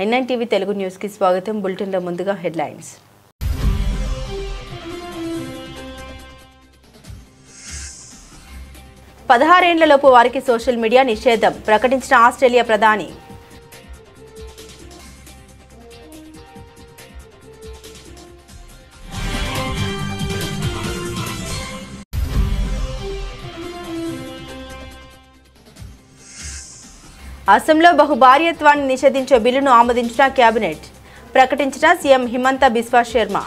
N9 TV Telugu news కి స్వాగతం. Bulletin లో ముందుగా హెడ్లైన్స్. పదహారేండ్లలోపు వారికి సోషల్ మీడియా నిషేధం ప్రకటించిన ఆస్ట్రేలియా ప్రధాని. అసెంబ్లీలో బహుభార్యత్వాన్ని నిషేధించే బిల్లును ఆమోదించిన కేబినెట్ ప్రకటించిన సీఎం హిమంత బిశ్వా శర్మ.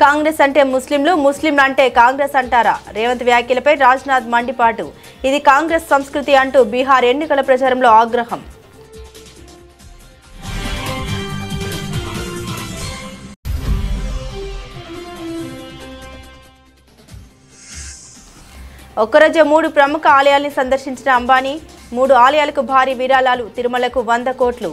కాంగ్రెస్ అంటే ముస్లింలు, ముస్లింలు అంటే కాంగ్రెస్ అంటారా? రేవంత్ వ్యాఖ్యలపై రాజ్నాథ్ మండిపాటు. ఇది కాంగ్రెస్ సంస్కృతి అంటూ బీహార్ ఎన్నికల ప్రచారంలో ఆగ్రహం. ఒక్కరోజే 3 ప్రముఖ ఆలయాల్ని సందర్శించిన అంబానీ. 3 ఆలయాలకు భారీ విరాళాలు. తిరుమలకు 100 కోట్లు.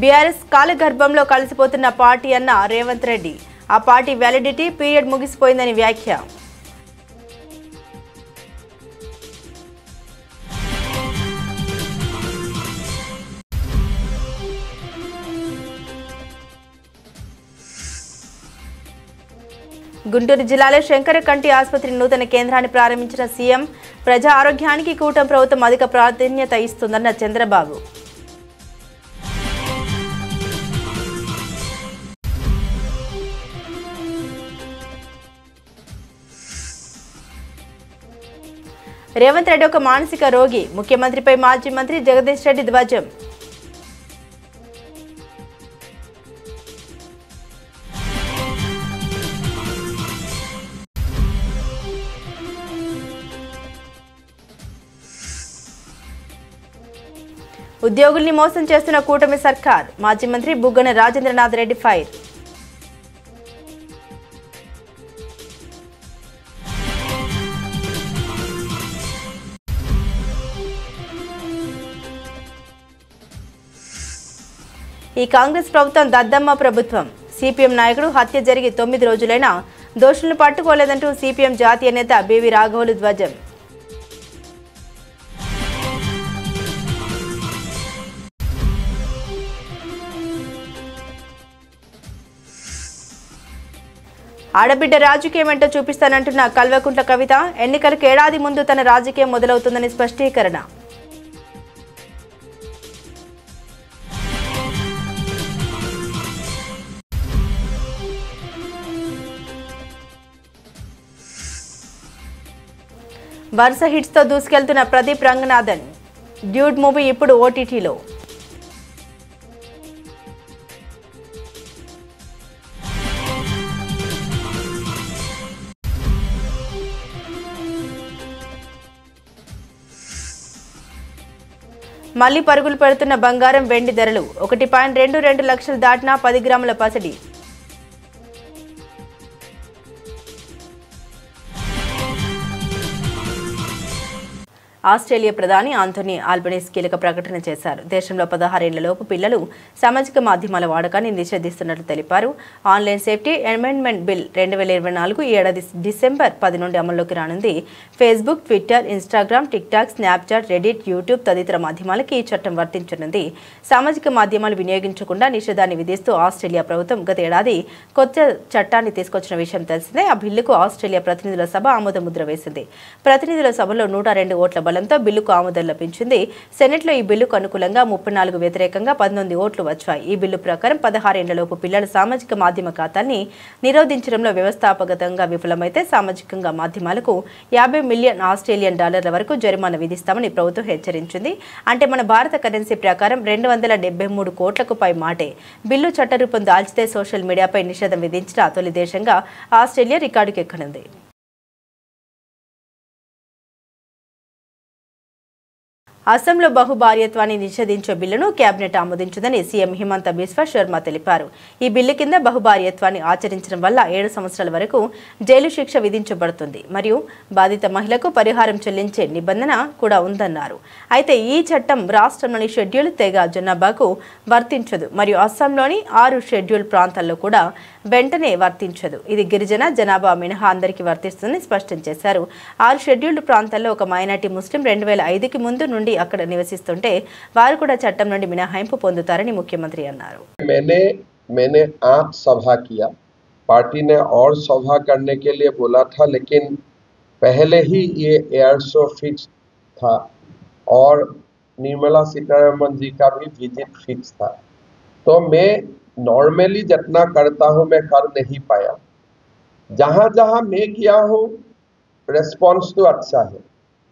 బీఆర్ఎస్ కాలగర్భంలో కలిసిపోతున్న పార్టీ అన్న రేవంత్ రెడ్డి. ఆ పార్టీ వ్యాలిడిటీ పీరియడ్ ముగిసిపోయిందని వ్యాఖ్య. గుంటూరు జిల్లాలో శంకరకంటి ఆసుపత్రి నూతన కేంద్రాన్ని ప్రారంభించిన సీఎం. ప్రజా ఆరోగ్యానికి కూటమి ప్రభుత్వం అధిక ప్రాధాన్యత ఇస్తుందన్న చంద్రబాబు. రేవంత్ రెడ్డి ఒక మానసిక రోగి. ముఖ్యమంత్రిపై మాజీ మంత్రి జగదీష్ రెడ్డి ధ్వజం. ఉద్యోగుల్ని మోసం చేస్తున్న కూటమి సర్కార్. మాజీ మంత్రి బుగ్గన రాజేంద్రనాథ్ రెడ్డి ఫైర్. ఈ కాంగ్రెస్ ప్రభుత్వం దద్దమ్మ ప్రభుత్వం. సిపిఎం నాయకుడు హత్య జరిగి 9 రోజులైనా దోషులను పట్టుకోలేదంటూ సిపిఎం జాతీయ నేత బీవీ రాఘవులు ధ్వజం. ఆడబిడ్డ రాజకీయమేంటో చూపిస్తానంటున్న కల్వకుంట్ల కవిత. ఎన్నికలకు ఏడాది ముందు తన రాజకీయం మొదలవుతుందని స్పష్టీకరణ. వరుస హిట్స్ తో దూసుకెళ్తున్న ప్రదీప్ రంగనాథన్. డ్యూడ్ మూవీ ఇప్పుడు ఓటీటీలో. మళ్లీ పరుగులు పెడుతున్న బంగారం, వెండి ధరలు. 1.22 లక్షలు దాటిన 10 గ్రాముల పసిడి. ఆస్ట్రేలియా ప్రధాని ఆంథోనీ ఆల్బనీస్ కీలక ప్రకటన చేశారు. దేశంలో 16 ఏళ్లలోపు పిల్లలు సామాజిక మాధ్యమాల వాడకాన్ని నిషేధిస్తున్నట్లు తెలిపారు. ఆన్లైన్ సేఫ్టీ అమెండ్మెంట్ బిల్ 2024 ఈ ఏడాది డిసెంబర్ 10 నుండి అమల్లోకి రానుంది. Facebook, Twitter, Instagram, TikTok, Snapchat, Reddit, YouTube తదితర మాధ్యమాలకి ఈ చట్టం వర్తించనుంది. సామాజిక మాధ్యమాలు వినియోగించకుండా నిషేధాన్ని విధిస్తూ ఆస్ట్రేలియా ప్రభుత్వం గత ఏడాది కొత్త చట్టాన్ని తీసుకొచ్చిన విషయం తెలిసిందే. ఆ బిల్లుకు ఆస్ట్రేలియా ప్రతినిధుల సభ ఆమోద ముద్ర వేసింది. ప్రతినిధుల సభలో 102 ఓట్ల బలంతో బిల్లుకు ఆమోదం లభించింది. సెనెట్లో ఈ బిల్లుకు అనుకూలంగా 34, వ్యతిరేకంగా 19 ఓట్లు వచ్చాయి. ఈ బిల్లు ప్రకారం 16 ఏళ్లలోపు పిల్లల సామాజిక మాధ్యమ ఖాతాల్ని నిరోధించడంలో వ్యవస్థాపకంగా విఫలమైతే సామాజికంగా మాధ్యమాలకు 50 మిలియన్ ఆస్ట్రేలియన్ డాలర్ల వరకు జరిమానా విధిస్తామని ప్రభుత్వం హెచ్చరించింది. అంటే మన భారత కరెన్సీ ప్రకారం 273 కోట్లకు పై మాటే. బిల్లు చట్టరూపం దాల్చితే సోషల్ మీడియాపై నిషేధం విధించిన తొలి దేశంగా ఆస్ట్రేలియా రికార్డుకెక్కనుంది. అసెంబ్లీలో బహుభార్యత్వాన్ని నిషేధించే బిల్లును కేబినెట్ ఆమోదించిందని సీఎం హిమంత బిశ్వ శర్మ తెలిపారు. ఈ బిల్లు కింద బహుభార్యత్వాన్ని ఆచరించడం వల్ల 7 సంవత్సరాల వరకు జైలు శిక్ష విధించబడుతుంది మరియు బాధిత మహిళకు పరిహారం చెల్లించే నిబంధన కూడా ఉందన్నారు. అయితే ఈ చట్టం రాష్ట్రంలోని షెడ్యూల్ తెగ జనాభాకు వర్తించదు మరియు అస్సాంలోని 6 షెడ్యూల్ ప్రాంతాల్లో కూడా వెంటనే వర్తించదు. ఇది గిరిజన జనాభా మినహా అందరికీ వర్తిస్తుందని స్పష్టం చేశారు. 6 షెడ్యూల్డ్ ప్రాంతాల్లో ఒక మైనార్టీ ముస్లిం 2005కి ముందు నుండి అక్కడ నివసిస్తుంటే వారు కూడా చట్టం నుండి మినహాయింపు పొందుతారని ముఖ్యమంత్రి అన్నారు. मैंने 8 सभा किया, पार्टी ने और सभा करने के लिए बोला था, लेकिन पहले ही ये एयर शो फिक्स था और निर्मला सीतारमण जी का भी विजिट फिक्स था. तो मैं नॉर्मली जितना करता हूँ मैं कर नहीं पाया. जहाँ जहाँ मैं किया हूँ रेस्पॉन्स तो अच्छा है,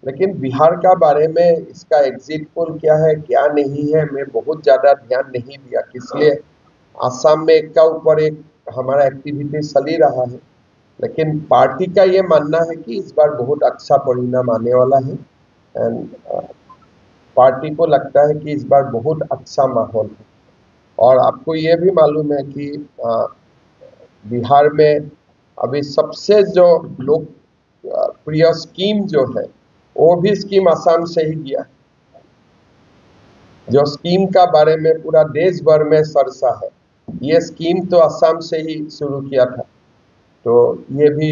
लेकिन बिहार का बारे में इसका एग्जिट पोल क्या है क्या नहीं है मैं बहुत ज़्यादा ध्यान नहीं दिया. इसलिए आसाम में एक का ऊपर एक हमारा एक्टिविटी चल ही रहा है, लेकिन पार्टी का ये मानना है कि इस बार बहुत अच्छा परिणाम आने वाला है एंड पार्टी को लगता है कि इस बार बहुत अच्छा माहौल है. और आपको ये भी मालूम है कि बिहार में अभी सबसे जो लोग प्रिय स्कीम जो है वो भी स्कीम आसाम से ही गया है. जो स्कीम का बारे में पूरा देश भर में चर्चा है, ये स्कीम तो आसाम से ही शुरू किया था. तो ये भी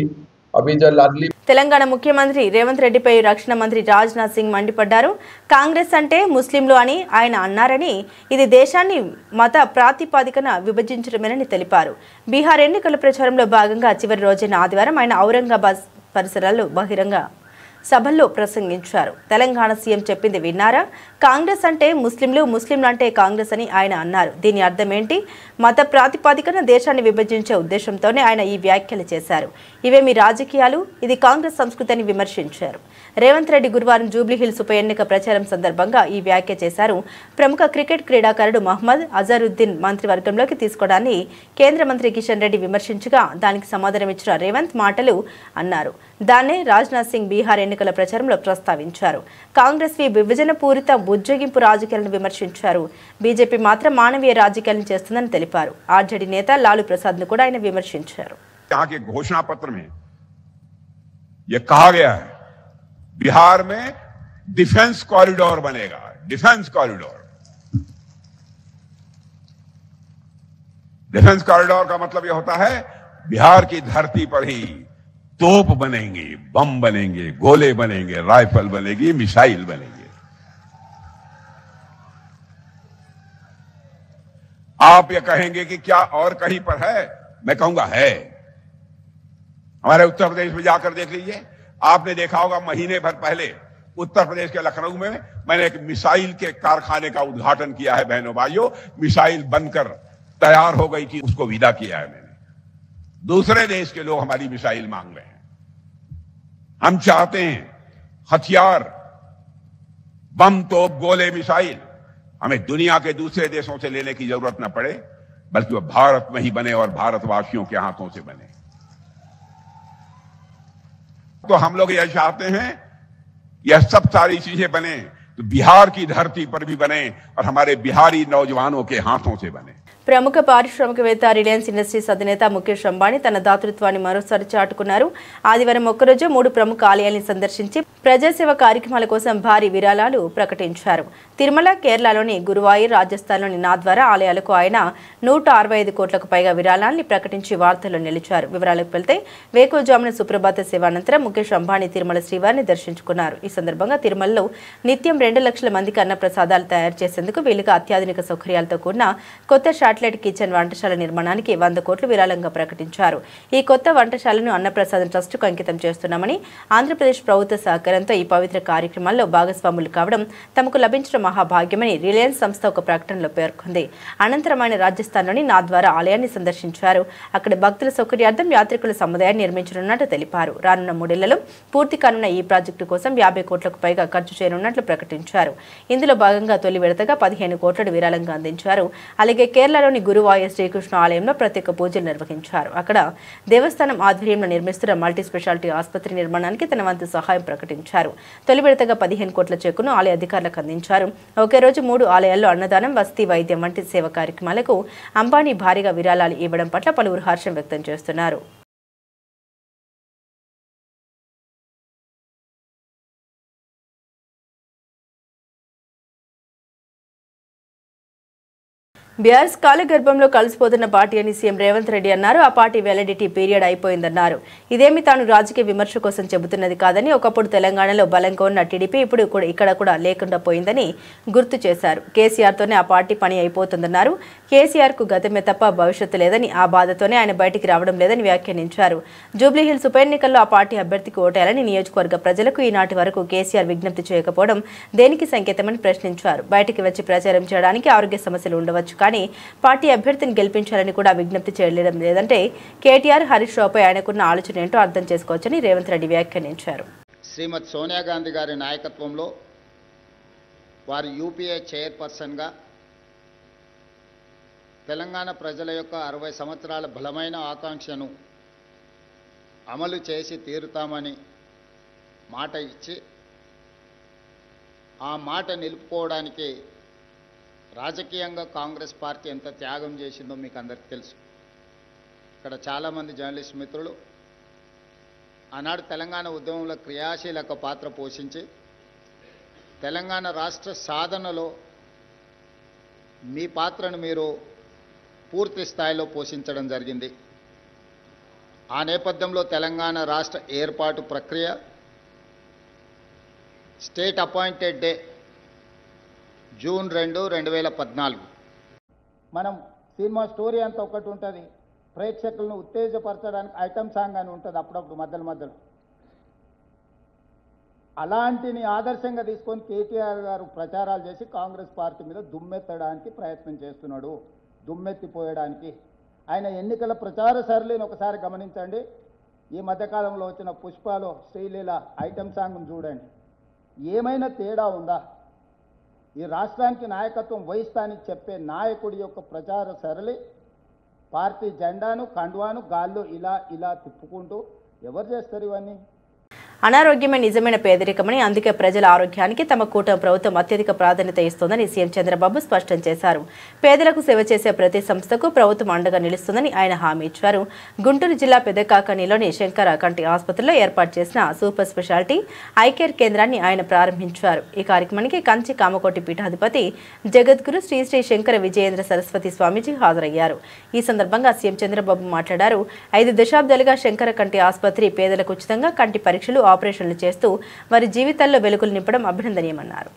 अभी जो लाडली తెలంగాణ ముఖ్యమంత్రి రేవంత్ రెడ్డిపై రక్షణ మంత్రి రాజ్నాథ్ సింగ్ మండిపడ్డారు. కాంగ్రెస్ అంటే ముస్లింలు అని ఆయన అన్నారని, ఇది దేశాన్ని మత ప్రాతిపదికన విభజించడమేనని తెలిపారు. బీహార్ ఎన్నికల ప్రచారంలో భాగంగా చివరి రోజైన ఆదివారం ఆయన ఔరంగాబాద్ పరిసరాల్లో బహిరంగ సభల్లో ప్రసంగించారు. తెలంగాణ సీఎం చెప్పింది విన్నారా? కాంగ్రెస్ అంటే ముస్లింలు, ముస్లింలు అంటే కాంగ్రెస్ అని ఆయన అన్నారు. దీని అర్థం ఏంటి? మత ప్రాతిపదికన దేశాన్ని విభజించే ఉద్దేశంతోనే ఆయన ఈ వ్యాఖ్యలు చేశారు. ఇవేమి రాజకీయాలు, ఇది కాంగ్రెస్ సంస్కృతి అని విమర్శించారు. రేవంత్ రెడ్డి గురువారం జూబ్లీహిల్స్ ఉప ఎన్నిక ప్రచారం సందర్భంగా ఈ వ్యాఖ్య చేశారు. ప్రముఖ క్రికెట్ క్రీడాకారుడు మహ్మద్ అజరుద్దీన్ మంత్రివర్గంలోకి తీసుకోవడాన్ని కేంద్ర మంత్రి కిషన్ రెడ్డి విమర్శించగా దానికి సమాధానమిచ్చిన రేవంత్ మాటలు అన్నారు. దాన్నే రాజ్నాథ్ సింగ్ బీహార్ ఎన్నికల ప్రచారంలో ప్రస్తావించారు. కాంగ్రెస్ విభజన పూరిత బుజ్జగింపు రాజకీయాలను విమర్శించారు. బీజేపీ మాత్రం మానవీయ రాజకీయాలను చేస్తుందని తెలిపారు. ఆర్జేడీ నేత లాలూ ప్రసాద్ ను కూడా ఆయన విమర్శించారు. घोषणा पत्र में यह कहा गया है बिहार में डिफेंस कॉरिडोर बनेगा. डिफेंस कॉरिडोर, डिफेंस कॉरिडोर का मतलब यह होता है बिहार की धरती पर ही तोप बनेंगे, बम बनेंगे, गोले बनेंगे, राइफल बनेगी, मिसाइल बनेंगे. आप ये कहेंगे कि क्या और कहीं पर है? मैं कहूंगा है. हमारे उत्तर प्रदेश में जाकर देख लीजिए. आपने देखा होगा महीने भर पहले उत्तर प्रदेश के लखनऊ में मैंने एक मिसाइल के कारखाने का उद्घाटन किया है. बहनों भाइयों, मिसाइल बनकर तैयार हो गई थी, उसको विदा किया है मैंने. दूसरे देश के लोग हमारी मिसाइल मांग रहे हैं. हम चाहते हैं हथियार, बम, तोप, गोले, मिसाइल हमें दुनिया के दूसरे देशों से लेने की जरूरत न पड़े, बल्कि वह भारत में ही बने और भारतवासियों के हाथों से बने. तो हम लोग यह चाहते हैं यह सब सारी चीजें बने तो बिहार की धरती पर भी बने और हमारे बिहारी नौजवानों के हाथों से बने. ప్రముఖ పారిశ్రామికవేత్త రిలయన్స్ ఇండస్ట్రీస్ అధినేత ముఖేష్ అంబానీ తన దాతృత్వాన్ని మరోసారి చాటుకున్నారు. ఆదివారం ఒక్కరోజు 3 ప్రముఖ ఆలయాల్ని సందర్శించి ప్రజాసేవ కార్యక్రమాల కోసం భారీ విరాళాలు ప్రకటించారు. తిరుమల, కేరళలోని గురువాయూర్, రాజస్థాన్లోని నాథ్వారా ఆలయాలకు ఆయన 165 కోట్లకు పైగా విరాళాల్ని ప్రకటించి వార్తల్లో నిలిచారు. వివరాలకు వెళ్తే వేకువజామున సుప్రభాత సేవ అనంతరం ముఖేష్ అంబానీ తిరుమల శ్రీవారిని దర్శించుకున్నారు. ఈ సందర్భంగా తిరుమలలో నిత్యం 2 లక్షల మందికి అన్న ప్రసాదాలు తయారు చేసేందుకు వీలుగా అత్యాధునిక సౌకర్యాలతో కూడిన కొత్త శాటిలైట్ కిచెన్ వంటశాల నిర్మాణానికి 100 కోట్లు విరాళంగా ప్రకటించారు. ఈ కొత్త వంటశాలను అన్నప్రసాదం ట్రస్టుకు అంకితం చేస్తున్నామని, ఆంధ్రప్రదేశ్ ప్రభుత్వ సహకారంతో ఈ పవిత్ర కార్యక్రమాల్లో భాగస్వాములు కావడం తమకు లభించిన మహాభాగ్యమని రిలయన్స్ సంస్థ ఒక ప్రకటనలో పేర్కొంది. అనంతరం ఆయన రాజస్థాన్లోని నాథ్వారా ఆలయాన్ని సందర్శించారు. అక్కడ భక్తుల సౌకర్యార్థం యాత్రికుల సముదాయాన్ని నిర్మించనున్నట్టు తెలిపారు. రానున్న 3 ఏళ్లలో పూర్తి కానున్న ఈ ప్రాజెక్టు కోసం 50 కోట్లకు పైగా ఖర్చు చేయనున్నట్లు ప్రకటించారు. ఇందులో భాగంగా తొలి విడతగా 15 కోట్ల విరాళంగా అందించారు. అలాగే కేరళలోని గురువాయూర్ శ్రీకృష్ణ ఆలయంలో ప్రత్యేక పూజలు నిర్వహించారు. అక్కడ దేవస్థానం ఆధ్వర్యంలో నిర్మిస్తున్న మల్టీ స్పెషాలిటీ ఆసుపత్రి నిర్మాణానికి తన వంతు సహాయం ప్రకటించారు. తొలి విడతగా 15 కోట్ల చెక్కును ఆలయ అధికారులకు అందించారు. ఒకే రోజు 3 ఆలయాల్లో అన్నదానం, వసతి, వైద్యం వంటి సేవ కార్యక్రమాలకు అంబానీ భారీగా విరాళాలు ఇవ్వడం పట్ల పలువురు హర్షం వ్యక్తం చేస్తున్నారు. బీఆర్ఎస్ కాలగర్భంలో కలిసిపోతున్న పార్టీ అని సీఎం రేవంత్ రెడ్డి అన్నారు. ఆ పార్టీ వ్యాలిడిటీ పీరియడ్ అయిపోయిందన్నారు. ఇదేమి తాను రాజకీయ విమర్శ కోసం చెబుతున్నది కాదని, ఒకప్పుడు తెలంగాణలో బలంగా ఉన్న టీడీపీ ఇప్పుడు ఇక్కడ కూడా లేకుండా పోయిందని గుర్తు చేశారు. కేసీఆర్తోనే ఆ పార్టీ పని అయిపోతుందన్నారు. కేసీఆర్కు గతమే తప్ప భవిష్యత్తు లేదని, ఆ బాధతోనే ఆయన బయటికి రావడం లేదని వ్యాఖ్యానించారు. జూబ్లీహిల్స్ ఉప ఎన్నికల్లో ఆ పార్టీ అభ్యర్థికి ఓటేయాలని నియోజకవర్గ ప్రజలకు ఈనాటి వరకు కేసీఆర్ విజ్ఞప్తి చేయకపోవడం దేనికి సంకేతమని ప్రశ్నించారు. బయటికి వచ్చి ప్రచారం చేయడానికి ఆరోగ్య సమస్యలు ఉండవచ్చు, కానీ పార్టీ అభ్యర్థిని గెలిపించాలని కూడా విజ్ఞప్తి చేయడం లేదంటే కేటీఆర్, హరీష్ రావుపై ఆయనకున్న ఆలోచన ఏంటో అర్థం చేసుకోవచ్చని రేవంత్ రెడ్డి వ్యాఖ్యానించారు. శ్రీమతి సోనియా గాంధీ గారి నాయకత్వంలో వారు యూపీఏ చైర్పర్సన్గా తెలంగాణ ప్రజల యొక్క 60 సంవత్సరాల బలమైన ఆకాంక్షను అమలు చేసి తీరుతామని మాట ఇచ్చి ఆ మాట నిలుపుకోవడానికి రాజకీయంగా కాంగ్రెస్ పార్టీ ఎంత త్యాగం చేసిందో మీకు అందరికీ తెలుసు. ఇక్కడ చాలామంది జర్నలిస్ట్ మిత్రులు ఆనాడు తెలంగాణ ఉద్యమంలో క్రియాశీలక పాత్ర పోషించి తెలంగాణ రాష్ట్ర సాధనలో మీ పాత్రను మీరు పూర్తి స్థాయిలో పోషించడం జరిగింది. ఆ నేపథ్యంలో తెలంగాణ రాష్ట్ర ఏర్పాటు ప్రక్రియ స్టేట్ అపాయింటెడ్ డే జూన్ 2, 2014. మనం సినిమా స్టోరీ అంతా ఒకటి ఉంటుంది, ప్రేక్షకులను ఉత్తేజపరచడానికి ఐటమ్ సాంగ్ అని ఉంటుంది అప్పుడప్పుడు మధ్యలో. అలాంటిని ఆదర్శంగా తీసుకొని కేటీఆర్ గారు ప్రచారాలు చేసి కాంగ్రెస్ పార్టీ మీద దుమ్మెత్తడానికి ప్రయత్నం చేస్తున్నాడు. దుమ్మెత్తిపోయడానికి ఆయన ఎన్నికల ప్రచార సరళిని ఒకసారి గమనించండి. ఈ మధ్యకాలంలో వచ్చిన పుష్పలో శ్రీలీల ఐటమ్ సాంగ్ను చూడండి. ఏమైనా తేడా ఉందా? ఈ రాష్ట్రానికి నాయకత్వం వహిస్తానని చెప్పే నాయకుడి యొక్క ప్రచార సరళి పార్టీ జెండాను, కండువాను గాల్లో ఇలా తిప్పుకుంటూ ఎవరు చేస్తారు ఇవన్నీ? అనారోగ్యమే నిజమైన పేదరికమని, అందుకే ప్రజల ఆరోగ్యానికి తమ కూటమి ప్రభుత్వం అత్యధిక ప్రాధాన్యత ఇస్తోందని సీఎం చంద్రబాబు స్పష్టం చేశారు. పేదలకు సేవ చేసే ప్రతి సంస్థకు ప్రభుత్వం అండగా నిలుస్తుందని ఆయన హామీ ఇచ్చారు. గుంటూరు జిల్లా పెదకాకనిలోని శంకర కంటి ఆసుపత్రిలో ఏర్పాటు చేసిన సూపర్ స్పెషాలిటీ ఐకేర్ కేంద్రాన్ని ఆయన ప్రారంభించారు. ఈ కార్యక్రమానికి కంచి కామకోటి పీఠాధిపతి జగద్గురు శ్రీ శ్రీ శంకర విజయేంద్ర సరస్వతి స్వామీజీ హాజరయ్యారు. ఈ సందర్భంగా సీఎం చంద్రబాబు మాట్లాడారు. 5 దశాబ్దాలుగా శంకర కంటి ఆసుపత్రి పేదలకు ఉచితంగా కంటి పరీక్షలు, ఆపరేషన్లు చేస్తూ వారి జీవితాల్లో వెలుగులు నింపడం అభినందనీయమన్నారు.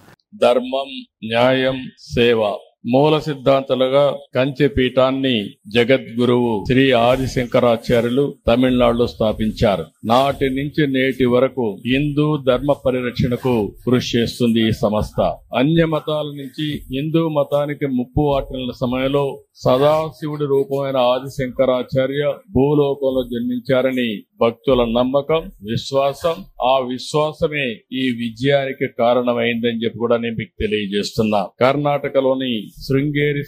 ధర్మం, న్యాయం, సేవ మూల సిద్ధాంతాలుగా కంచి పీఠాన్ని జగద్గురువు శ్రీ ఆదిశంకరాచార్యులు తమిళనాడులో స్థాపించారు. నాటి నుంచి నేటి వరకు హిందూ ధర్మ పరిరక్షణకు కృషి చేస్తుంది ఈ సంస్థ. అన్య మతాల నుంచి హిందూ మతానికి ముప్పు వాటిల్లిన సమయంలో సదాశివుడి రూపమైన ఆదిశంకరాచార్య భూలోకంలో జన్మించారని భక్తుల నమ్మకం, విశ్వాసం. ఆ విశ్వాసమే ఈ విజయానికి కారణమైందని చెప్పి కూడా నేను మీకు తెలియజేస్తున్నా. కర్ణాటకలోని శృంగేరి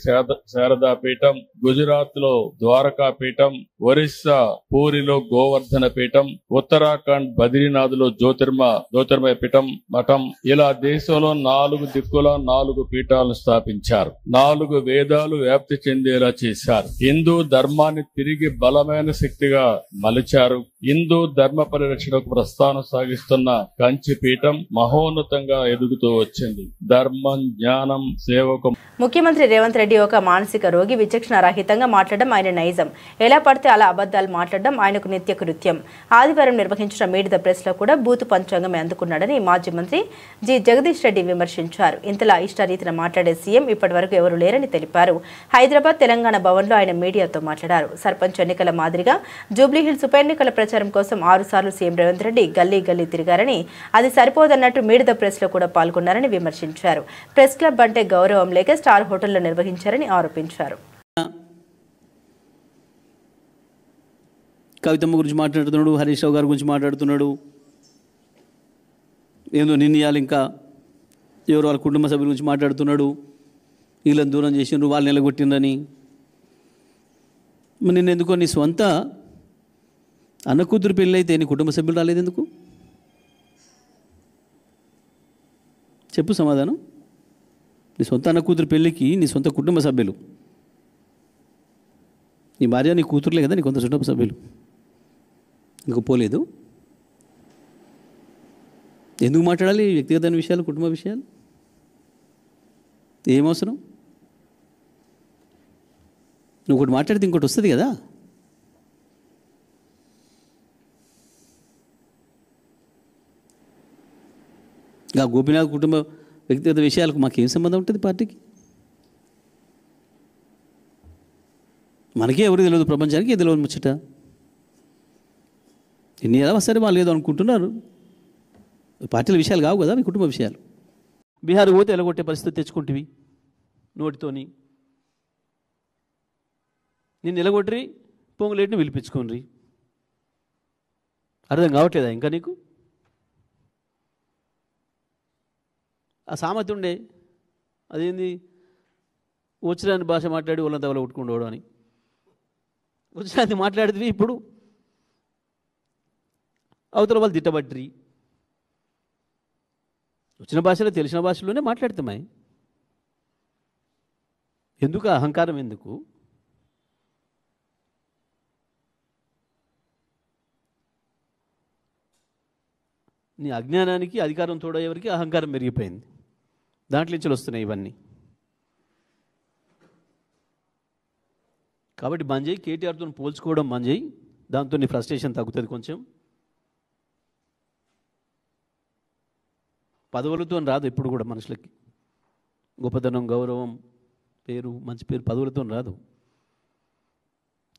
శారదా పీఠం, గుజరాత్ లో ద్వారకా పీఠం, ఒరిస్సా పూరిలో గోవర్ధన పీఠం, ఉత్తరాఖండ్ బద్రీనాథ్ లో జ్యోతిర్మయ పీఠం మఠం, ఇలా దేశంలో 4 దిక్కుల 4 పీఠాలను స్థాపించారు. 4 వేదాలు వ్యాప్తి చెందేలా చేశారు. హిందూ ధర్మాన్ని తిరిగి బలమైన శక్తిగా మలిచారు. హిందూ ధర్మ పరిరక్షణకు ప్రస్థానం సాగిస్తున్న కంచి పీఠం మహోన్నతంగా ఎదుగుతూ వచ్చింది. ధర్మం, జ్ఞానం, సేవకు ముఖ్యమంత్రి రేవంత్ రెడ్డి ఒక మానసిక రోగి, విచక్షణ రహితంగా మాట్లాడడం ఆయన నైజం. ఎలా పడితే అలా అబద్దాలు మాట్లాడడం ఆయనకు నిత్య కృత్యం. ఆదివారం నిర్వహించిన మీట్ ద ప్రెస్ లో కూడా బూతు పంచాంగమే అందుకున్నాడని మాజీ మంత్రి జి జగదీష్ రెడ్డి విమర్శించారు. ఇంతలా ఇష్టారీతిన మాట్లాడే సీఎం ఇప్పటి వరకు ఎవరూ లేరని తెలిపారు. హైదరాబాద్ తెలంగాణ భవన్ లో ఆయన మీడియాతో మాట్లాడారు. సర్పంచ్ ఎన్నికల మాదిరిగా జూబ్లీహిల్స్ ఉప ఎన్నికల ప్రచారం కోసం 6 సార్లు సీఎం రేవంత్ రెడ్డి గల్లీ తిరిగారని, అది సరిపోదన్నట్టు మీట్ ద ప్రెస్ లో కూడా పాల్గొన్నారని విమర్శించారు. ప్రెస్ క్లబ్ అంటే గౌరవం లేక స్టార్ హోటల్లో నిర్వహించారని ఆరోపించారు. కవితమ్మ గురించి మాట్లాడుతున్నాడు, హరీష్ రావు గారి గురించి మాట్లాడుతున్నాడు. ఏందో నిర్ణయాలు ఇంకా ఎవరు వాళ్ళ కుటుంబ సభ్యుల గురించి మాట్లాడుతున్నాడు. వీళ్ళని దూరం చేసిండ్రు, వాళ్ళు నిలగొట్టిండ్రని. మరి నేను ఎందుకో నీ సొంత అన్న కూతురు పెళ్ళి అయితే నీ కుటుంబ సభ్యులు రాలేదు ఎందుకు? చెప్పు సమాధానం. నీ సొంత అన్న కూతురు పెళ్ళికి నీ సొంత కుటుంబ సభ్యులు, నీ భార్య నీ కూతురులే కదా నీ కొంత కుటుంబ సభ్యులు, ఎందుకు పోలేదు? ఎందుకు మాట్లాడాలి వ్యక్తిగత విషయాలు, కుటుంబ విషయాలు? ఏమవసరం? నువ్వు ఒకటి మాట్లాడితే ఇంకోటి వస్తుంది కదా. ఇంకా గోపీనాథ్ కుటుంబ వ్యక్తిగత విషయాలకు మాకేం సంబంధం ఉంటుంది పార్టీకి? మనకే ఎవరికి తెలియదు, ప్రపంచానికి తెలియదు ముచ్చట. ఎన్ని ఎలా సరే వాళ్ళు ఏదో అనుకుంటున్నారు. పార్టీల విషయాలు కావు కదా, మీ కుటుంబ విషయాలు. బీహార్ పోతే ఎలగొట్టే పరిస్థితి తెచ్చుకుంటువి నోటితోని. నేను ఎలగొట్టరి పొంగులేటిని పిలిపించుకోండి. అర్థం కావట్లేదా ఇంకా నీకు? ఆ సామెత ఉండే, అదేంది, వచ్చిరాని భాష మాట్లాడి వాళ్ళంతా వాళ్ళ కొట్టుకుండవడం అని. వచ్చిరాని మాట్లాడితే ఇప్పుడు అవతల వాళ్ళు తిట్టబట్టి వచ్చిన భాషలో తెలిసిన భాషలోనే మాట్లాడతామాయి. ఎందుకు అహంకారం? ఎందుకు? నీ అజ్ఞానానికి అధికారం తోడయ్యేవరికి అహంకారం పెరిగిపోయింది. దాంట్లో నుంచి వస్తున్నాయి ఇవన్నీ. కాబట్టి బంద్ చేయి, కేటీఆర్తో పోల్చుకోవడం బంద్ చేయి. దాంతో నీ ఫ్రస్ట్రేషన్ తగ్గుతుంది కొంచెం. పదవులతో రాదు ఎప్పుడు కూడా మనుషులకి. గొప్పతనం, గౌరవం, పేరు, మంచి పేరు పదవులతో రాదు.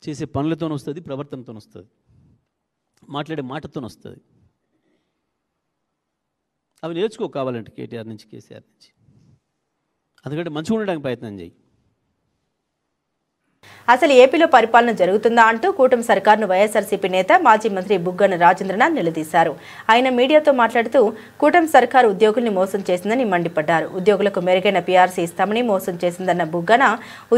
చేసే పనులతో వస్తుంది, ప్రవర్తనతో వస్తుంది, మాట్లాడే మాటతో వస్తుంది. అవి నేర్చుకో కావాలంటే కేటీఆర్ నుంచి, కేసీఆర్ నుంచి. అందుకంటే మంచిగా ఉండడానికి ప్రయత్నం చేయి. అసలు ఏపీలో పరిపాలన జరుగుతుందా అంటూ కూటమి సర్కార్ను వైఎస్ఆర్సీపీ నేత మాజీ మంత్రి బుగ్గన రాజేంద్రనాథ్ నిలదీశారు. ఆయన మీడియాతో మాట్లాడుతూ కూటమి సర్కారు ఉద్యోగుల్ని మోసం చేసిందని మండిపడ్డారు. ఉద్యోగులకు మెరుగైన పీఆర్సీ ఇస్తామని మోసం చేసిందన్న బుగ్గన,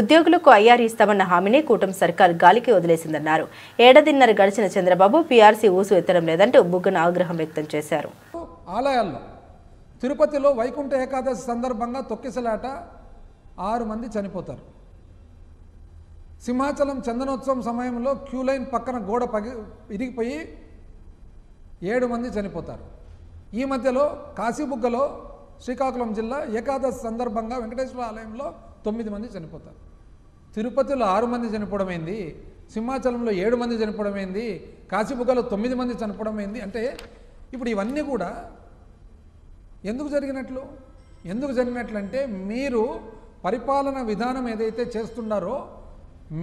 ఉద్యోగులకు ఐఆర్ ఇస్తామన్న హామీని కూటమి సర్కార్ గాలికి వదిలేసిందన్నారు. ఏడాదిన్నర గడిచిన చంద్రబాబు పీఆర్సీ ఊసు ఎత్తడం లేదంటూ బుగ్గన ఆగ్రహం వ్యక్తం చేశారు. ఆలయాల్లో తిరుపతిలో వైకుంఠ ఏకాదశి సందర్భంగా తొక్కిసలాట 6 మంది చనిపోతారు. సింహాచలం చందనోత్సవం సమయంలో క్యూ లైన్ పక్కన గోడ ఇరిగిపోయి 7 మంది చనిపోతారు. ఈ మధ్యలో కాశీబుగ్గలో శ్రీకాకుళం జిల్లా ఏకాదశి సందర్భంగా వెంకటేశ్వర ఆలయంలో 9 మంది చనిపోతారు. తిరుపతిలో 6 మంది చనిపోవడం ఏంది, సింహాచలంలో 7 మంది చనిపోవడం ఏంది, కాశీబుగ్గలో 9 మంది చనిపోవడం ఏంది? అంటే ఇప్పుడు ఇవన్నీ కూడా ఎందుకు జరిగినట్లు? ఎందుకు జరిగినట్లంటే మీరు పరిపాలన విధానం ఏదైతే చేస్తున్నారో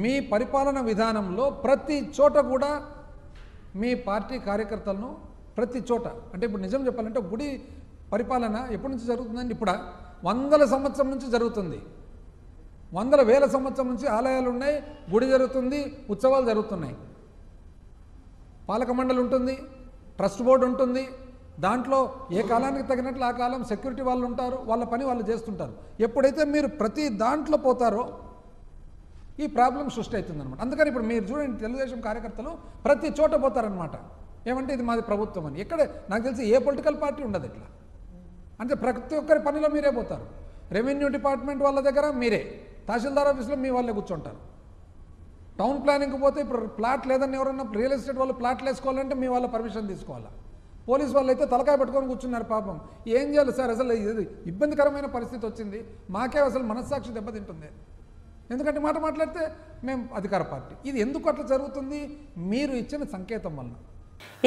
మీ పరిపాలన విధానంలో ప్రతి చోట కూడా మీ పార్టీ కార్యకర్తలను ప్రతి చోట, అంటే ఇప్పుడు నిజం చెప్పాలంటే గుడి పరిపాలన ఎప్పటి నుంచి జరుగుతుందండి? ఇప్పుడు 100ల సంవత్సరం నుంచి జరుగుతుంది. 100,000 సంవత్సరం నుంచి ఆలయాలు ఉన్నాయి, గుడి జరుగుతుంది, ఉత్సవాలు జరుగుతున్నాయి. పాలక మండలి ఉంటుంది, ట్రస్ట్ బోర్డు ఉంటుంది. దాంట్లో ఏ కాలానికి తగినట్లు ఆ కాలం సెక్యూరిటీ వాళ్ళు ఉంటారు, వాళ్ళ పని వాళ్ళు చేస్తుంటారు. ఎప్పుడైతే మీరు ప్రతి దాంట్లో పోతారో ఈ ప్రాబ్లం సృష్టి అవుతుందన్నమాట. అందుకని ఇప్పుడు మీరు చూడండి, తెలుగుదేశం కార్యకర్తలు ప్రతి చోట పోతారనమాట. ఏమంటే ఇది మాది ప్రభుత్వం అని. ఎక్కడ నాకు తెలిసి ఏ పొలిటికల్ పార్టీ ఉండదు ఇట్లా. అంటే ప్రతి ఒక్కరి పనిలో మీరే పోతారు. రెవెన్యూ డిపార్ట్మెంట్ వాళ్ళ దగ్గర మీరే, తహసీల్దార్ ఆఫీస్లో మీ వాళ్ళే కూర్చుంటారు. టౌన్ ప్లానింగ్కి పోతే ఇప్పుడు ప్లాట్ లేదని ఎవరన్నా రియల్ ఎస్టేట్ వాళ్ళు ప్లాట్లు వేసుకోవాలంటే మీ వాళ్ళ పర్మిషన్ తీసుకోవాలా. పోలీసు వాళ్ళు అయితే తలకాయ పట్టుకొని కూర్చున్నారు పాపం. ఏం చేయాలి సార్, అసలు ఇది ఇబ్బందికరమైన పరిస్థితి వచ్చింది, మాకే అసలు మనస్సాక్షి దెబ్బతింటుంది. ఎందుకంటే మాట మాట్లాడితే మేము అధికార పార్టీ. ఇది ఎందుకు అట్లా జరుగుతుంది? మీరు ఇచ్చిన సంకేతం వల్ల.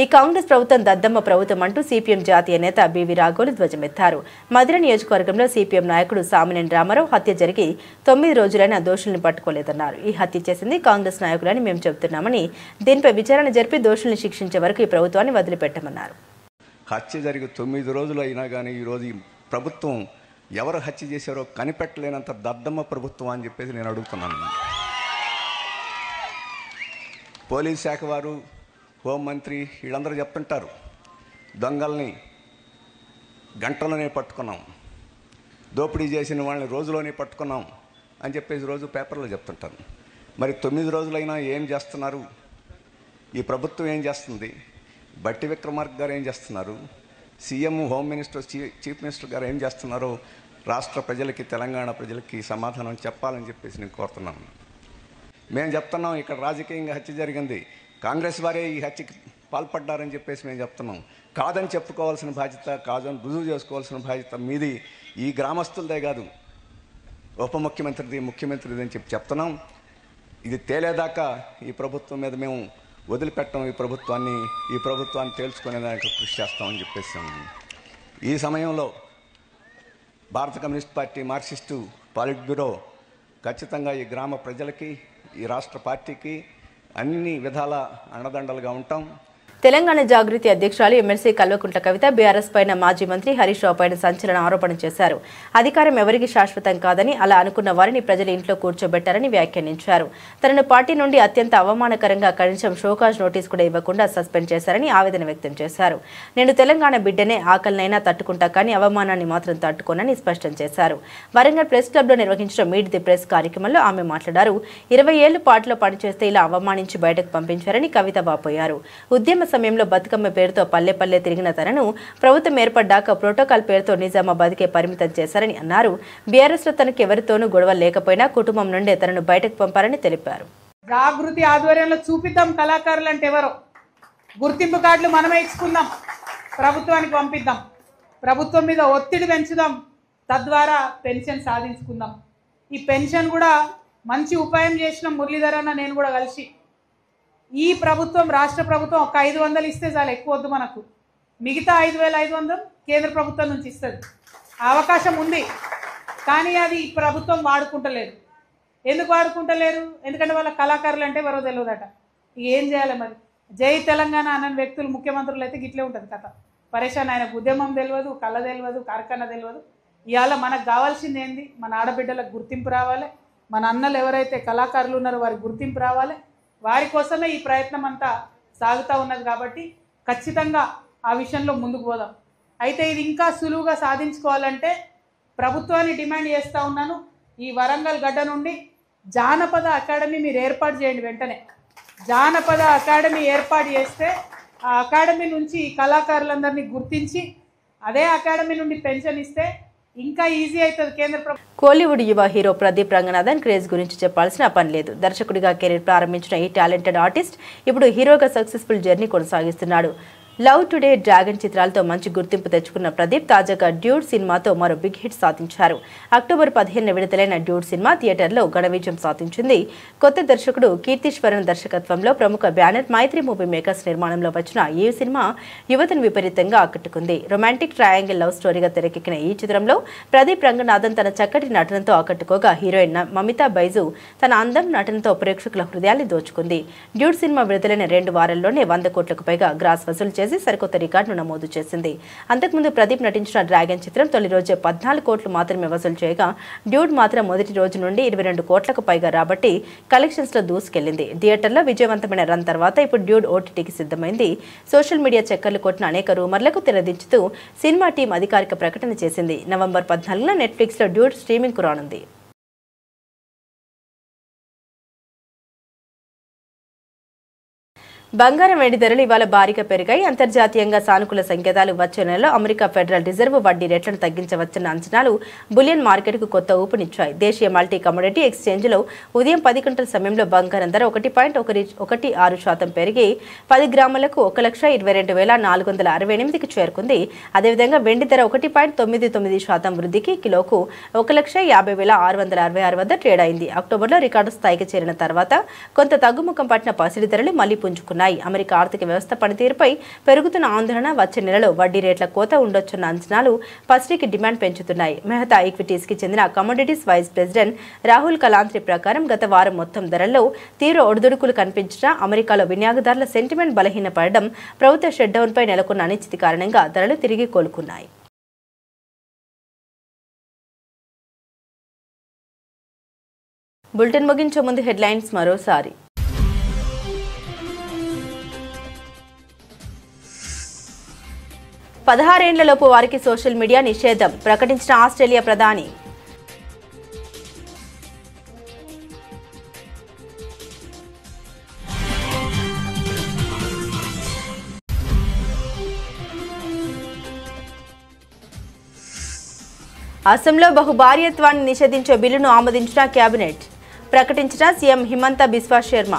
ఈ కాంగ్రెస్ ప్రభుత్వం దద్దమ్మ ప్రభుత్వం అంటూ సిపిఎం జాతీయ నేత బివి రాఘవులు ధ్వజమెత్తారు. మధిర నియోజకవర్గంలో సిపిఎం నాయకుడు సామినేని రామారావు హత్య జరిగి 9 రోజులైనా దోషుల్ని పట్టుకోలేదన్నారు. ఈ హత్య చేసింది కాంగ్రెస్ నాయకులని మేము చెబుతున్నామని, దీనిపై విచారణ జరిపి దోషుల్ని శిక్షించే వరకు ఈ ప్రభుత్వాన్ని వదిలిపెట్టమన్నారు. హత్య జరిగి 9 రోజులు అయినా కానీ ఈరోజు ఈ ప్రభుత్వం ఎవరు హత్య చేశారో కనిపెట్టలేనంత దద్దమ్మ ప్రభుత్వం అని చెప్పేసి నేను అడుగుతున్నాను. పోలీస్ శాఖ వారు, హోంమంత్రి వీళ్ళందరూ చెప్తుంటారు, దొంగల్ని గంటలోనే పట్టుకున్నాం, దోపిడీ చేసిన వాళ్ళని రోజులోనే పట్టుకున్నాం అని చెప్పేసి రోజు పేపర్లో చెప్తుంటారు. మరి 9 రోజులైనా ఏం చేస్తున్నారు? ఈ ప్రభుత్వం ఏం చేస్తుంది? బట్టి విక్రమార్క గారు ఏం చేస్తున్నారు? CM, home minister, chief minister గారు ఏం చేస్తున్నారో రాష్ట్ర ప్రజలకి, తెలంగాణ ప్రజలకి సమాధానం చెప్పాలని చెప్పేసి నేను కోరుతున్నాను. మేము చెప్తున్నాం, ఇక్కడ రాజకీయంగా హత్య జరిగింది, కాంగ్రెస్ వారే ఈ హత్యకి పాల్పడ్డారని చెప్పేసి మేము చెప్తున్నాం. కాదని చెప్పుకోవాల్సిన బాధ్యత, కాదని రుజువు చేసుకోవాల్సిన బాధ్యత మీది, ఈ గ్రామస్తులదే కాదు, ఉప ముఖ్యమంత్రిది, ముఖ్యమంత్రిది అని చెప్తున్నాం. ఇది తేలేదాకా ఈ ప్రభుత్వం మీద మేము వదిలిపెట్టం. ఈ ప్రభుత్వాన్ని తేల్చుకునేదానికి కృషి చేస్తామని చెప్పేసాం. ఈ సమయంలో భారత కమ్యూనిస్ట్ పార్టీ, మార్క్సిస్టు పాలిట్ బ్యూరో ఖచ్చితంగా ఈ గ్రామ ప్రజలకి, ఈ రాష్ట్ర పార్టీకి అన్ని విధాల అండదండలుగా ఉంటాం. తెలంగాణ జాగృతి అధ్యక్షురాలు ఎమ్మెల్సీ కల్వకుంట్ల కవిత బీఆర్ఎస్ పైన మాజీ మంత్రి హరీష్ రావు పైన సంచలన ఆరోపణ చేశారు. అధికారం ఎవరికి శాశ్వతం కాదని, అలా అనుకున్న వారిని ప్రజలు ఇంట్లో కూర్చోబెట్టారని వ్యాఖ్యానించారు. తనను పార్టీ నుండి అత్యంత అవమానకరంగా కనీసం షోకాజ్ నోటీస్ కూడా ఇవ్వకుండా సస్పెండ్ చేశారని ఆవేదన వ్యక్తం చేశారు. నేను తెలంగాణ బిడ్డనే, ఆకలినైనా తట్టుకుంటా కానీ అవమానాన్ని మాత్రం తట్టుకోనని స్పష్టం చేశారు. వరంగల్ ప్రెస్ క్లబ్లో నిర్వహించిన మీట్ ది ప్రెస్ కార్యక్రమంలో ఆమె మాట్లాడారు. 20 ఏళ్లు పార్టీలో పనిచేస్తే ఇలా అవమానించి బయటకు పంపించారని కవిత వాపోయారు. ఉద్యమ సమయంలో బతుకమ్మ పేరుతో పల్లె పల్లె తిరిగిన తనను ప్రభుత్వం ఏర్పడ్డాక ప్రోటోకాల్ పేరుతో నిజామాబాద్కే పరిమితం చేశారని అన్నారు. బీఆర్ఎస్ లో తనకు ఎవరితోనూ గొడవ లేకపోయినా కుటుంబం నుండే తనను బయటకు పంపారని తెలిపారు. జాగృతి ఆధ్వర్యంలో చూపిద్దాం కళాకారులు అంటే ఎవరో, గుర్తింపు కార్డులు మనమే ఇచ్చుకుందాం, ప్రభుత్వానికి పంపిద్దాం, ప్రభుత్వం మీద ఒత్తిడి పెంచుదాం, తద్వారా పెన్షన్ సాధించుకుందాం. ఈ పెన్షన్ కూడా మంచి ఉపాయం చేసిన మురళీధర్ అన్న నేను కూడా కలిసి, ఈ ప్రభుత్వం, రాష్ట్ర ప్రభుత్వం ఒక 500 ఇస్తే చాలు, ఎక్కువ వద్దు మనకు, మిగతా 5500 కేంద్ర ప్రభుత్వం నుంచి ఇస్తుంది. అవకాశం ఉంది, కానీ అది ఈ ప్రభుత్వం వాడుకుంటలేదు. ఎందుకు వాడుకుంటలేరు? ఎందుకంటే వాళ్ళ కళాకారులు అంటే ఎవరో తెలియదట. ఏం చేయాలి మరి? జై తెలంగాణ అన్న వ్యక్తులు ముఖ్యమంత్రులు అయితే గిట్లే ఉంటుంది కథ. పరేషాన్, ఆయనకు ఉద్యమం తెలియదు, కళ తెలియదు, కార్ఖానా తెలియదు. ఇవాళ మనకు కావాల్సింది ఏంది? మన ఆడబిడ్డలకు గుర్తింపు రావాలి, మన అన్నలు ఎవరైతే కళాకారులు ఉన్నారో వారికి గుర్తింపు రావాలి. వారి కోసమే ఈ ప్రయత్నం అంతా సాగుతూ ఉన్నది. కాబట్టి ఖచ్చితంగా ఆ విషయంలో ముందుకు పోదాం. అయితే ఇది ఇంకా సులువుగా సాధించుకోవాలంటే ప్రభుత్వాన్ని డిమాండ్ చేస్తూ ఉన్నాను, ఈ వరంగల్ గడ్డ నుండి జానపద అకాడమీ మీరు ఏర్పాటు చేయండి. వెంటనే జానపద అకాడమీ ఏర్పాటు చేస్తే ఆ అకాడమీ నుంచి కళాకారులందరినీ గుర్తించి అదే అకాడమీ నుండి పెన్షన్ ఇస్తే ఇంకా ఈజీ అవుతుంది కేంద్ర ప్రభుత్వం. కోలీవుడ్ యువ హీరో ప్రదీప్ రంగనాథన్ క్రేజ్ గురించి చెప్పాల్సిన పని లేదు. దర్శకుడిగా కెరీర్ ప్రారంభించిన ఈ టాలెంటెడ్ ఆర్టిస్ట్ ఇప్పుడు హీరోగా సక్సెస్ఫుల్ జర్నీ కొనసాగిస్తున్నాడు. లవ్ టుడే, డ్రాగన్ చిత్రాలతో మంచి గుర్తింపు తెచ్చుకున్న ప్రదీప్ తాజాగా డ్యూడ్ సినిమాతో మరో బిగ్ హిట్ సాధించారు. అక్టోబర్ 15న విడుదలైన డ్యూడ్ సినిమా థియేటర్లో ఘన విజయం సాధించింది. కొత్త దర్శకుడు కీర్తీశ్వరన్ దర్శకత్వంలో ప్రముఖ బ్యానర్ మైత్రి మూవీ మేకర్స్ నిర్మాణంలో వచ్చిన ఈ సినిమా యువతను విపరీతంగా ఆకట్టుకుంది. రొమాంటిక్ ట్రయాంగిల్ లవ్ స్టోరీగా తెరకెక్కిన ఈ చిత్రంలో ప్రదీప్ రంగనాథన్ తన చక్కటి నటనతో ఆకట్టుకోగా, హీరోయిన్ మమితా బైజు తన అందం, నటనతో ప్రేక్షకుల హృదయాన్ని దోచుకుంది. డ్యూడ్ సినిమా విడుదలైన 2 వారాల్లోనే 100 కోట్లకు పైగా గ్రాస్ వసూలు చేసి సరికొత్త రికార్డును నమోదు చేసింది. అంతకుముందు ప్రదీప్ నటించిన డ్రాగన్ చిత్రం తొలి రోజే 14 కోట్లు మాత్రమే వసూలు చేయగా, డ్యూడ్ మాత్రం మొదటి రోజు నుండి 22 కోట్లకు పైగా రాబట్టి కలెక్షన్స్ లో దూసుకెళ్లింది. థియేటర్లో విజయవంతమైన రన్ తర్వాత ఇప్పుడు డ్యూడ్ ఓటీటీకి సిద్ధమైంది. సోషల్ మీడియా చక్కర్లు కొట్టిన అనేక రూమర్లకు తెరదించుతూ సినిమా టీం అధికారిక ప్రకటన చేసింది. నవంబర్ 14న నెట్ఫ్లిక్స్ లో డ్యూడ్ స్ట్రీమింగ్ కు రానుంది. బంగారం, వెండి ధరలు ఇవాళ భారీగా పెరిగాయి. అంతర్జాతీయంగా సానుకూల సంకేతాలు. వచ్చే నెలలో అమెరికా ఫెడరల్ రిజర్వ్ వడ్డీ రేట్లను తగ్గించవచ్చన్న అంచనాలు బులియన్ మార్కెట్కు కొత్త ఊపునిచ్చాయి. దేశీయ మల్టీ కమోడిటీ ఎక్స్చేంజ్లో ఉదయం 10 గంటల సమయంలో బంగారం ధర 1.16% పెరిగి 10 గ్రాములకు 1,22,468కి చేరుకుంది. అదేవిధంగా వెండి ధర 1.99% వృద్ధికి కిలోకు 1,50,666 వద్ద ట్రేడ్ అయింది. అక్టోబర్లో రికార్డు స్థాయికి చేరిన తర్వాత కొంత తగ్గుముఖం పట్టిన పసిడి ధరలు మళ్లీ పుంజుకున్నాయి. అమెరికా ఆర్థిక వ్యవస్థ పనితీరుపై పెరుగుతున్న ఆందోళన, వచ్చే నెలలో వడ్డీ రేట్ల కోత ఉండొచ్చన్న అంచనాలు పసిడికి డిమాండ్ పెంచుతున్నాయి. మెహతా ఈక్విటీస్ కి చెందిన కమోడిటీస్ వైస్ ప్రెసిడెంట్ రాహుల్ కలాంత్రి ప్రకారం గత వారం మొత్తం ధరల్లో తీవ్ర ఒడిదుడుకులు కనిపించినా అమెరికాలో వినియోగదారుల సెంటిమెంట్ బలహీనపడడం, ప్రభుత్వ షట్డౌన్పై నెలకొన్న అనిశ్చితి కారణంగా ధరలు తిరిగి కోలుకున్నాయి. బులెటిన్ ముగించే ముందు హెడ్లైన్స్ మరోసారి. 16 ఏళ్లలోపు వారికి సోషల్ మీడియా నిషేధం ప్రకటించిన ఆస్ట్రేలియా ప్రధాని. అసెంబ్లీలో బహుభార్యత్వాన్ని నిషేధించే బిల్లును ఆమోదించిన కేబినెట్ ప్రకటించిన సీఎం హిమంత బిశ్వా శర్మ.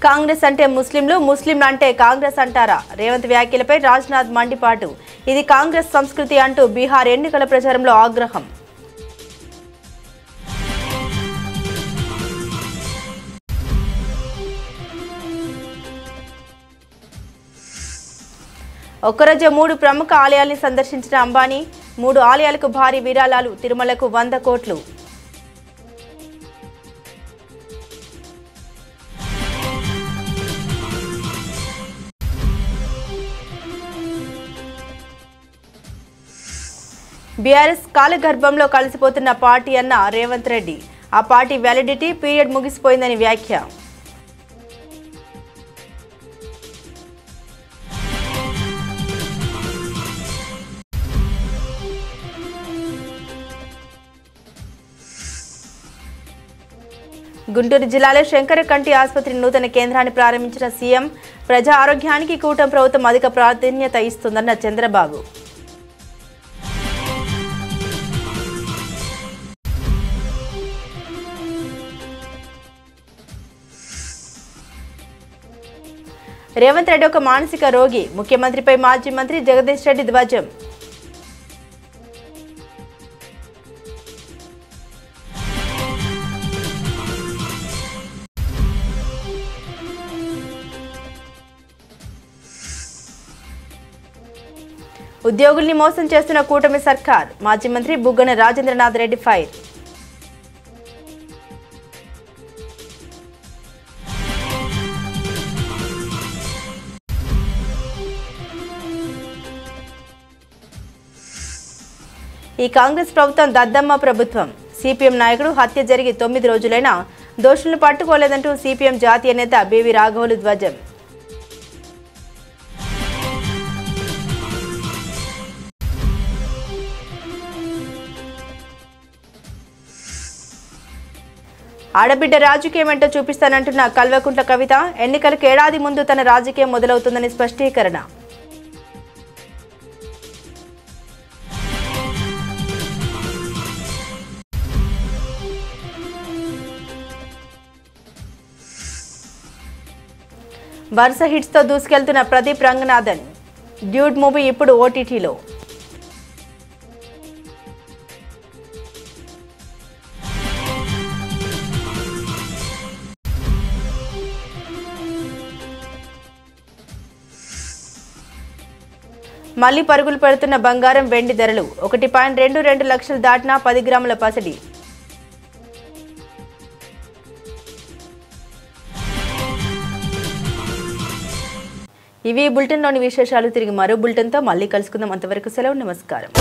కాంగ్రెస్ అంటే ముస్లింలు, ముస్లింలు అంటే కాంగ్రెస్ అంటారా? రేవంత్ వ్యాఖ్యలపై రాజ్నాథ్ మండిపాటు. ఇది కాంగ్రెస్ సంస్కృతి అంటూ బీహార్ ఎన్నికల ప్రచారంలో ఆగ్రహం. ఒక్కరోజు 3 ప్రముఖ ఆలయాల్ని సందర్శించిన అంబానీ. 3 ఆలయాలకు భారీ విరాళాలు. తిరుమలకు 100 కోట్లు. బీఆర్ఎస్ కాలగర్భంలో కలిసిపోతున్న పార్టీ అన్న రేవంత్ రెడ్డి. ఆ పార్టీ వ్యాలిడిటీ పీరియడ్ ముగిసిపోయిందని వ్యాఖ్య. గుంటూరు జిల్లాలో శంకరకంటి ఆసుపత్రి నూతన కేంద్రాన్ని ప్రారంభించిన సీఎం. ప్రజా ఆరోగ్యానికి కూటమి ప్రభుత్వం అధిక ప్రాధాన్యత ఇస్తుందన్న చంద్రబాబు. రేవంత్ రెడ్డి ఒక మానసిక రోగి. ముఖ్యమంత్రిపై మాజీ మంత్రి జగదీష్ రెడ్డి ధ్వజం. ఉద్యోగుల్ని మోసం చేస్తున్న కూటమి సర్కార్. మాజీ మంత్రి బుగ్గన రాజేంద్రనాథ్ రెడ్డి ఫైర్. ఈ కాంగ్రెస్ ప్రభుత్వం దద్దమ్మ ప్రభుత్వం. సిపిఎం నాయకుడు హత్య జరిగి 9 రోజులైనా దోషులను పట్టుకోలేదంటూ సిపిఎం జాతీయ నేత బీవీ రాఘవులు ధ్వజం. ఆడబిడ్డ రాజకీయం ఏంటో చూపిస్తానంటున్న కల్వకుంట్ల కవిత. ఎన్నికలకు ఏడాది ముందు తన రాజకీయం మొదలవుతుందని స్పష్టీకరణ. వరుస హిట్స్తో దూసుకెళ్తున్న ప్రదీప్ రంగనాథన్. డ్యూడ్ మూవీ ఇప్పుడు ఓటీటీలో. మళ్లీ పరుగులు పెడుతున్న బంగారం వెండి ధరలు. 1.22 లక్షలు దాటిన 10 గ్రాముల పసిడి. ఇవి బులెటిన్లోని విశేషాలు. తిరిగి మరో బులెటిన్తో మళ్ళీ కలుసుకుందాం. అంతవరకు సెలవు. నమస్కారం.